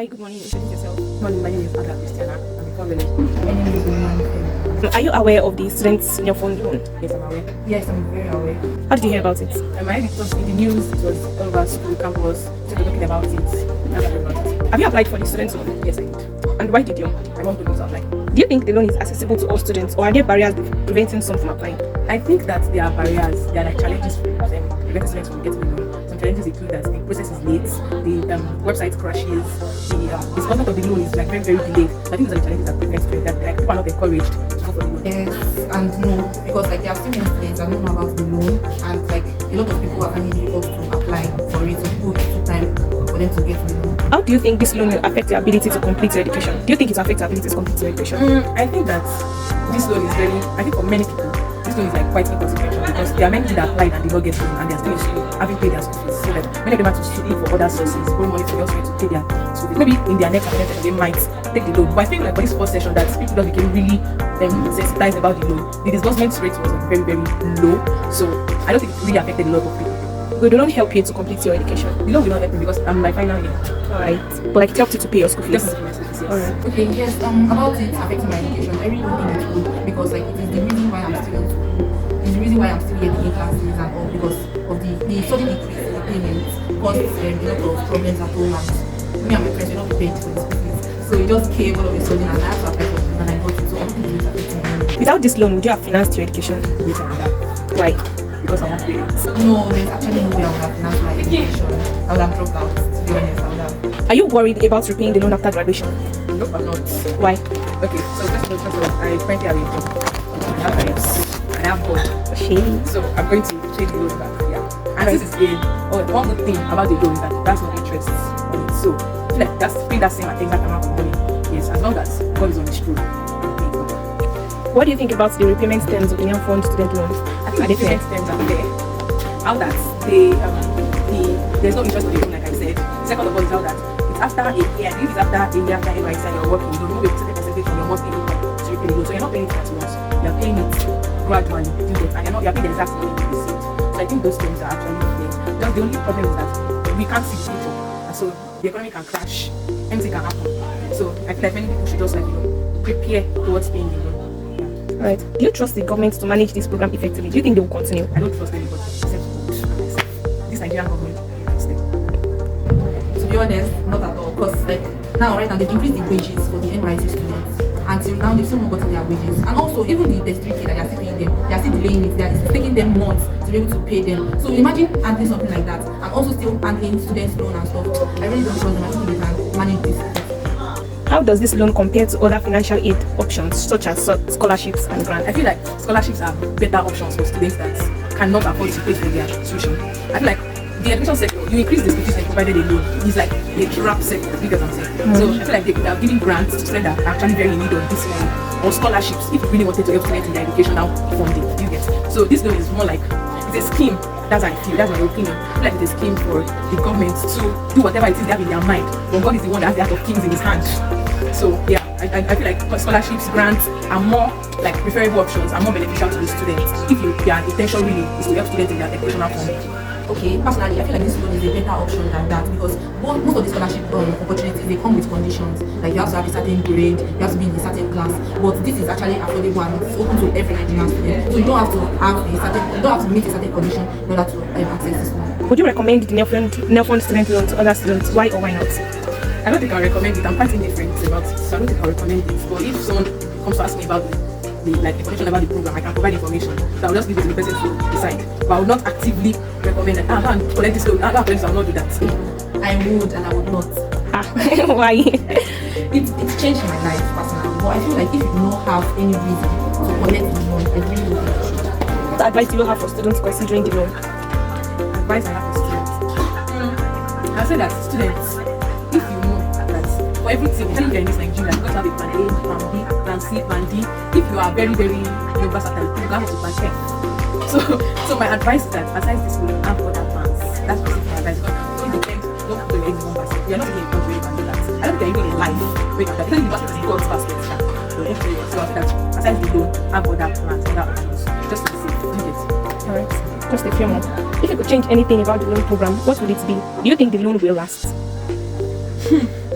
Hi, good morning. Introduce yourself. Morning, my name is Ada Christiana. I'm a college. My name is Are you aware of the student senior fund loan? Yes, I'm aware. Yes, I'm very aware. How did you hear about it? I heard it was in the news. It was all over school campus. People talking about it. That's how I about it. Have you applied for the student loan? Yes, I did. And why did you? I want to lose apply. Do you think the loan is accessible to all students, or are there barriers preventing some from applying? I think that there are barriers. There are like challenges for preventing students from getting the loan. Some challenges include that the process is late, the website crashes, the disbursement of the loan is like very delayed. So I think those are the challenges that prevent students. That like people are not encouraged to go for the loan. Yes and no, because like there are still many students that don't know about the loan, and like a lot of people are finding it difficult to apply for it. So people take time for them to get the loan. How do you think this loan will affect your ability to complete your education? Do you think it will affect your ability to complete your education? I think that this loan is very, I think for many people, this loan is like quite inconsequential because there are many people that applied and did not get loan and they are still in school, having paid their school fees. So that many of them have to look for other sources, borrow money from elsewhere to pay their school fees. Maybe in their next academic session they might take the loan. But I think like for this first session that people just became really sensitized about the loan. The disbursement rate was like, very low. So I don't think it really affected a lot of people. Will the loan help you to complete your education? The loan will not help me because I'm my final year. Alright. But like it helped you to pay your school fees? Definitely my school fees, yes. Alright. Okay, yes, about it affecting my education, I really don't think it's good because like it is the reason why I'm still in school. It's the reason why I'm still here in classes and all because of the sudden increase in the payments caused a lot of problems at home and me and my friends were not prepared for the school fees. So it just came all of a sudden and I had to apply for it and I got it. So I don't think it's affecting me. Without this loan, would you have financed your education? Yes, I have. Why? Because I have parents. No, there's actually no way I would have financed my education. I would have dropped out, to be honest. I would have. Are you worried about repaying the loan after graduation? No, I'm not. Why? Okay, so first of all, I currently have a job. I have parents. I have God. Shame. So I'm going to pay the loan back. Yeah. And this is one good thing about the loan is that that's no interest on it. So I feel like that's paying that same exact amount of money. Yes, as long as God is on the screw. What do you think about the repayment terms of the Union Fund student loans? I think the repayment terms are fair. How that there's no interest on the loan, like I said. Second of all, is how that it's after a year. If it's after a year after NYC and you're working, you don't know a certain percentage from your monthly income to repay the loan. So you're not paying it at once. You're paying it gradually, and you're paying the exact money you receive. So I think those terms are actually fair. Just the only problem is that we can't see the future, and so the economy can crash, anything can happen. So I feel like many people should just prepare towards paying the loan. Right. Do you trust the government to manage this program effectively? Do you think they will continue? I don't trust anybody except God and myself. This Nigerian government is there. To be honest, not at all. Because like right now they've increased the wages for the NYC students. Until now they've still not gotten their wages. And also even the district that they are still paying them, they are still delaying it. It's taking them months to be able to pay them. So imagine handling something like that and also still handling students' loan and stuff. I really don't trust them. I don't think they can manage this. How does this loan compare to other financial aid options such as scholarships and grants? I feel like scholarships are better options for students that cannot afford to pay for their tuition. I feel like the education sector, you increase the school fees and provided a loan. It's like a trap sector, because I'm saying. So I feel like they are giving grants to students that are actually very in need of this money, or scholarships if you really wanted to help students in their educational funding. You get. So this loan is more like it's a scheme. That's how I feel. That's my opinion. I feel like it's a scheme for the government to do whatever it is they have in their mind. But God is the one that has the heart of kings in his hand. So yeah, I feel like scholarships, grants are more like preferable options, are more beneficial to the students if their intention really is to help students in their educational funding. Okay, personally, I feel like this loan is a better option than that because most of the scholarship opportunities they come with conditions like you have to have a certain grade, you have to be in a certain class. But this is actually affordable and it's open to every Nigerian student. So you don't have to meet a certain condition in order to access this one. Would you recommend the Union Fund student loan to other students? Why or why not? I don't think I recommend it. I'm quite indifferent about it, so I don't think I recommend it. But if someone comes to ask me about the information about the program, I can provide information. So I'll just leave it to the person to decide. But I would not actively recommend that. Go and collect this loan. I will not do that. I would and I would not. Why? It's changed my life personally. But I feel like if you don't have any reason to collect the loan, I really don't think you should. What advice do you have for students considering the loan? Advice I have for students. I say that students, if you know that for everything, especially in this Nigeria, you have to have a plan A, plan B, plan C, plan D. If you are very versatile, you can have to plan F. So my advice is that aside this loan, have other plans. That's basically my advice. Don't put your eggs in one basket. You are not taking a country where you can do that. I don't think you're even in life where you can do that. Because the basket is God's basket. So I feel that aside the loan, have other plans, other options. Just to see, do it. Alright, just a few more. If you could change anything about the loan program, what would it be? Do you think the loan will last?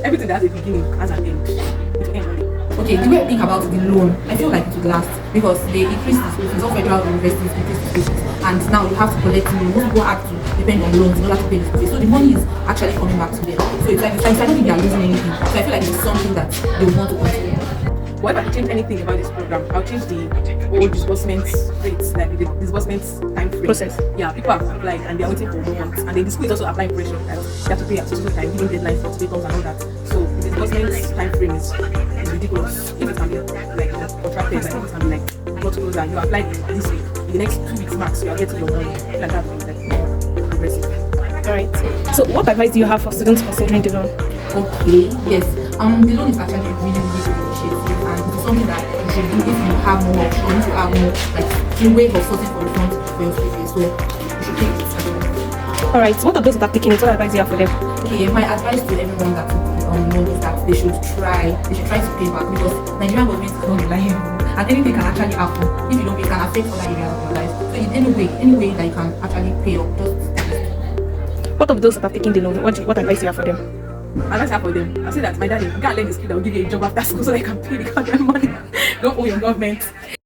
everything that has a beginning has an end. It will end one day. Okay, the way I think about the loan, I feel like it would last because they increased the school fees. All federal universities increased the school fees, and now you have to collect loan. Most people have to depend on loans in order to pay the school fees. So the money is actually coming back to them. So it's like I don't think they are losing anything. So I feel like it's something that they want to continue. What if I change anything about this program? I'll change the old disbursement rates, like the disbursement time frame. Process. Yeah, people have applied and they're waiting for months. And then the school is also applying pressure that you have to pay at social time, giving deadlines for students and all that. So the disbursement time frame is ridiculous. If it can be like contracted, like it can be like got closer, you applied this week, in the next 2 weeks max, you are getting your money. Like that would be like more aggressive. Alright. So what advice do you have for students considering the loan? Okay, yes. The loan is actually a really, really good initiative, and it's something that you should do if you have more options, to have more like a way of sorting for the front for your school fees. So you should take it. Alright. What of those that are taking it? What advice do you have for them? Okay, my advice to everyone that loan is that they should try to pay back because Nigerian government is not reliable and anything can actually happen. If you don't pay, it can affect other areas of your life. So in any way that you can actually pay up, just What of those that have taken the loan? What advice do you have for them? And that's for them. I say that my daddy, you can't learn the skill that will give you a job after school so that you can pay the government money. Don't owe your government.